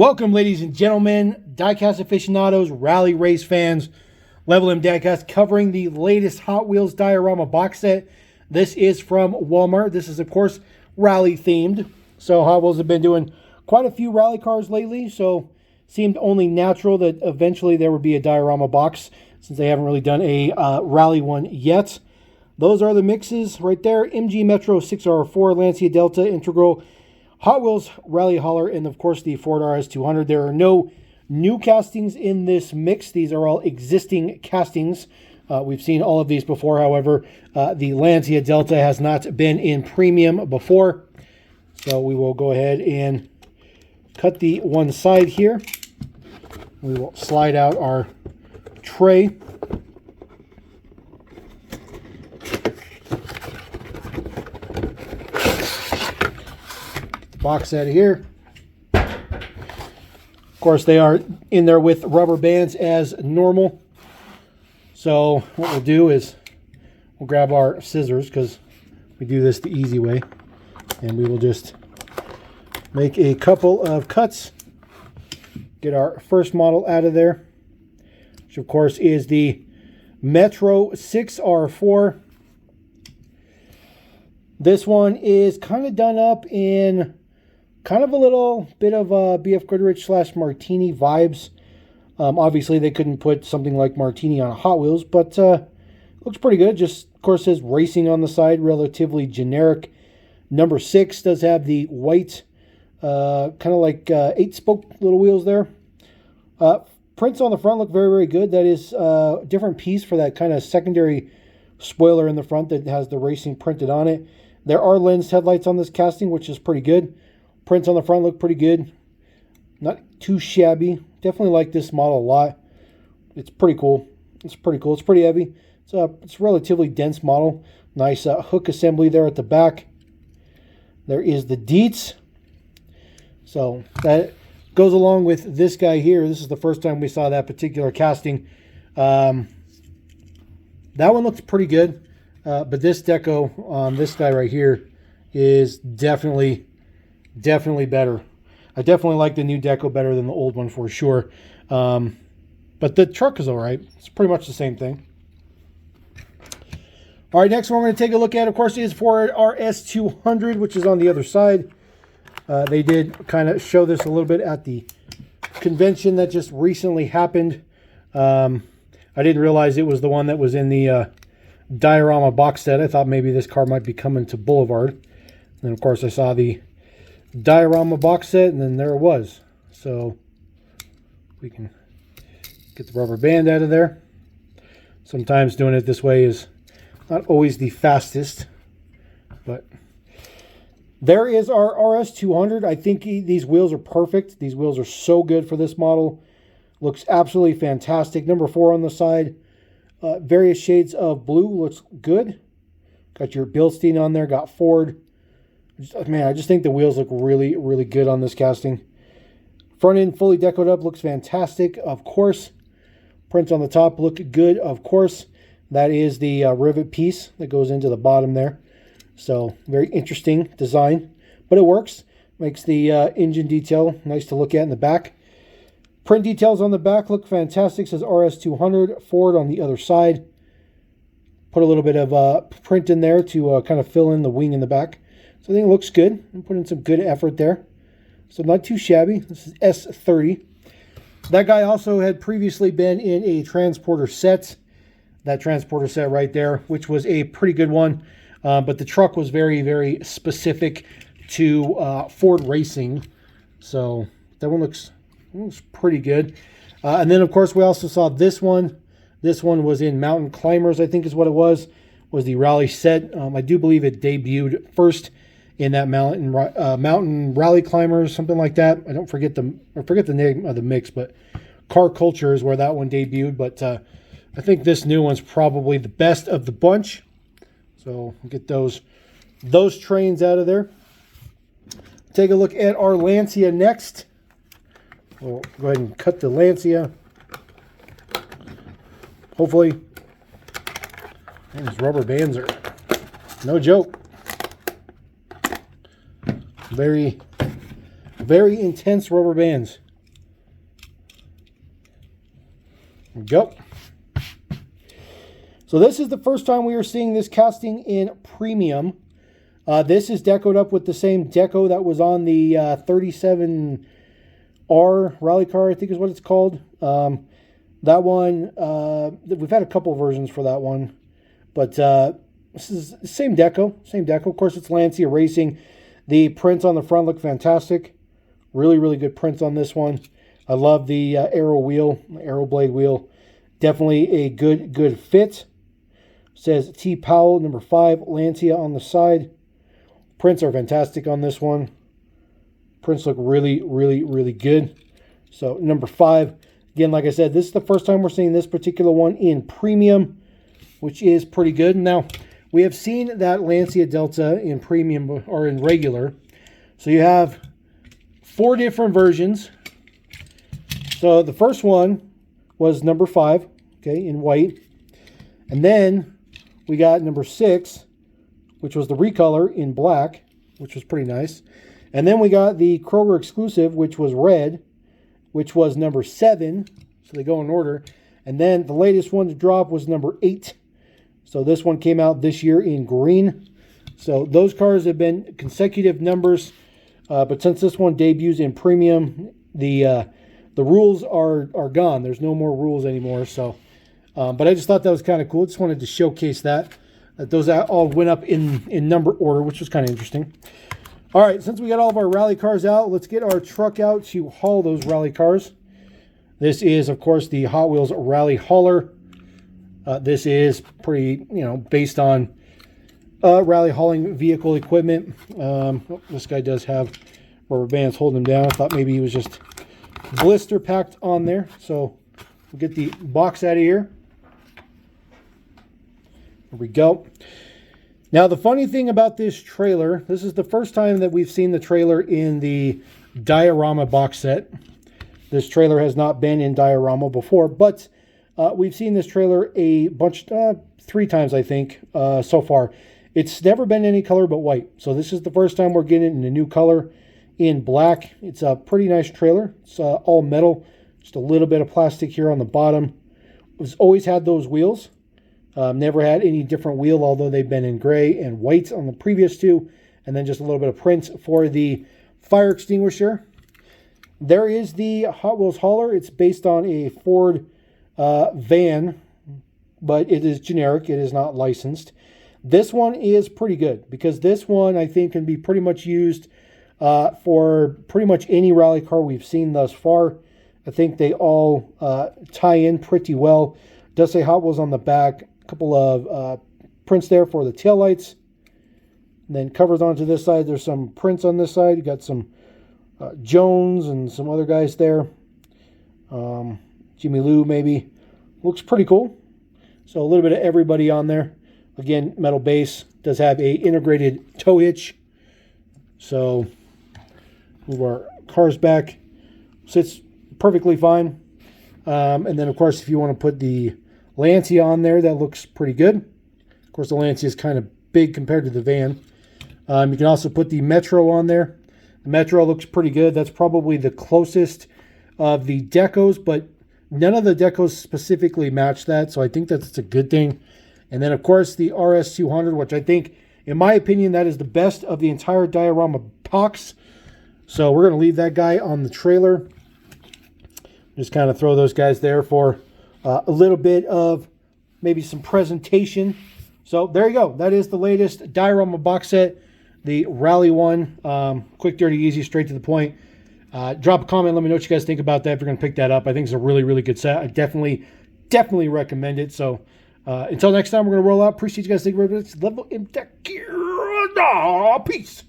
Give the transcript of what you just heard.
Welcome, ladies and gentlemen, diecast aficionados, rally race fans, Level M Diecast, covering the latest Hot Wheels Diorama box set. This is from Walmart. This is, of course, rally themed. So Hot Wheels have been doing quite a few rally cars lately, so seemed only natural that eventually there would be a diorama box, since they haven't really done a rally one yet. Those are the mixes right there: MG Metro 6R4, Lancia Delta Integral, Hot Wheels Rally Hauler, and of course the Ford RS200. There are no new castings in this mix. These are all existing castings. We've seen all of these before. However, the Lancia Delta has not been in premium before. So we will go ahead and cut the one side here. We will slide out our tray. Box out of here. Of course, they are in there with rubber bands as normal. So what we'll do is we'll grab our scissors, because we do this the easy way, and we will just make a couple of cuts. Get our first model out of there, which of course is the Metro 6R4. This one is kind of done up in kind of a little bit of BF Goodrich / Martini vibes. Obviously, they couldn't put something like Martini on a Hot Wheels, but looks pretty good. Just, of course, says racing on the side, relatively generic. Number 6 does have the white, kind of like 8-spoke little wheels there. Prints on the front look very, very good. That is a different piece for that kind of secondary spoiler in the front that has the racing printed on it. There are lensed headlights on this casting, which is pretty good. Prints on the front look pretty good. Not too shabby. Definitely like this model a lot. It's pretty cool. It's pretty cool. It's pretty heavy. It's a relatively dense model. Nice hook assembly there at the back. There is the deets. So that goes along with this guy here. This is the first time we saw that particular casting. That one looks pretty good. But this deco on this guy right here is definitely better. I definitely like the new deco better than the old one for sure. But the truck is all right. It's pretty much the same thing. All right, next one we're going to take a look at, of course, is Ford RS200, which is on the other side. They did kind of show this a little bit at the convention that just recently happened. I didn't realize it was the one that was in the Diorama box set. I thought maybe this car might be coming to Boulevard. And of course I saw the Diorama box set, and then there it was. So we can get the rubber band out of there. Sometimes doing it this way is not always the fastest, but there is our RS200. I think these wheels are perfect. These wheels are so good for this model. Looks absolutely fantastic. Number 4 on the side. Various shades of blue. Looks good. Got your Bilstein on there. Got Ford. Man, I just think the wheels look really, really good on this casting. Front end fully decoed up. Looks fantastic. Of course. Prints on the top look good. Of course. That is the rivet piece that goes into the bottom there. So, very interesting design. But it works. Makes the engine detail nice to look at in the back. Print details on the back look fantastic. Says RS200. Ford on the other side. Put a little bit of print in there to kind of fill in the wing in the back. So I think it looks good. I'm putting some good effort there. So not too shabby. This is S30. That guy also had previously been in a transporter set. That transporter set right there, which was a pretty good one. But the truck was very, very specific to Ford racing. So that one looks pretty good. And then, of course, we also saw this one. This one was in Mountain Climbers, I think is what it was the rally set. I do believe it debuted first in that Mountain Rally Climbers, something like that. I forget the name of the mix, but Car Culture is where that one debuted. But I think this new one's probably the best of the bunch. So we'll get those trains out of there. Take a look at our Lancia next. We'll go ahead and cut the Lancia. Hopefully, man, these rubber bands are no joke. Very, very intense rubber bands. There we go. So this is the first time we are seeing this casting in premium. This is decoed up with the same deco that was on the 37R rally car, I think is what it's called. That one, we've had a couple versions for that one. But this is the same deco, Of course, it's Lancia Racing. The prints on the front look fantastic. Really, really good prints on this one. I love the arrow blade wheel. Definitely a good fit. Says T. Powell, number 5, Lancia on the side. Prints are fantastic on this one. Prints look really, really, really good. So number 5. Again, like I said, this is the first time we're seeing this particular one in premium, which is pretty good. Now, we have seen that Lancia Delta in premium or in regular. So you have 4 different versions. So the first one was number 5, okay, in white. And then we got number 6, which was the recolor in black, which was pretty nice. And then we got the Kroger exclusive, which was red, which was number 7. So they go in order. And then the latest one to drop was number 8. So this one came out this year in green. So those cars have been consecutive numbers. But since this one debuts in premium, the rules are gone. There's no more rules anymore. So, but I just thought that was kind of cool. Just wanted to showcase that those all went up in number order, which was kind of interesting. All right, since we got all of our rally cars out, let's get our truck out to haul those rally cars. This is, of course, the Hot Wheels Rally Hauler. This is pretty, based on rally hauling vehicle equipment. This guy does have rubber bands holding him down. I thought maybe he was just blister packed on there. So we'll get the box out of here. There we go. Now, the funny thing about this trailer, this is the first time that we've seen the trailer in the Diorama box set. This trailer has not been in Diorama before, but we've seen this trailer a bunch, 3 times, I think, so far. It's never been any color but white. So this is the first time we're getting it in a new color in black. It's a pretty nice trailer. It's all metal, just a little bit of plastic here on the bottom. It's always had those wheels. Never had any different wheel, although they've been in gray and white on the previous 2. And then just a little bit of print for the fire extinguisher. There is the Hot Wheels hauler. It's based on a Ford van, but it is generic. It is not licensed. This one is pretty good because this one, I think, can be pretty much used for pretty much any rally car we've seen thus far. I think they all tie in pretty well. It does say Hot Wheels on the back. A couple of prints there for the taillights. And then covers onto this side. There's some prints on this side. You got some Jones and some other guys there. Jimmy Lou maybe. Looks pretty cool. So a little bit of everybody on there. Again, metal base. Does have a integrated tow hitch. So move our cars back. Sits perfectly fine. And then, of course, if you want to put the Lancia on there, that looks pretty good. Of course, the Lancia is kind of big compared to the van. You can also put the Metro on there. The Metro looks pretty good. That's probably the closest of the decos, but none of the decos specifically match that, so I think that's a good thing. And then, of course, the RS200, which I think, in my opinion, that is the best of the entire Diorama box. So we're going to leave that guy on the trailer. Just kind of throw those guys there for a little bit of maybe some presentation. So there you go. That is the latest Diorama box set, the Rally one. Quick, dirty, easy, straight to the point. Drop a comment. Let me know what you guys think about that if you're going to pick that up. I think it's a really, really good set. I definitely recommend it. So until next time, we're going to roll out. Appreciate you guys. Thank you very much. Level in tech gear. Peace.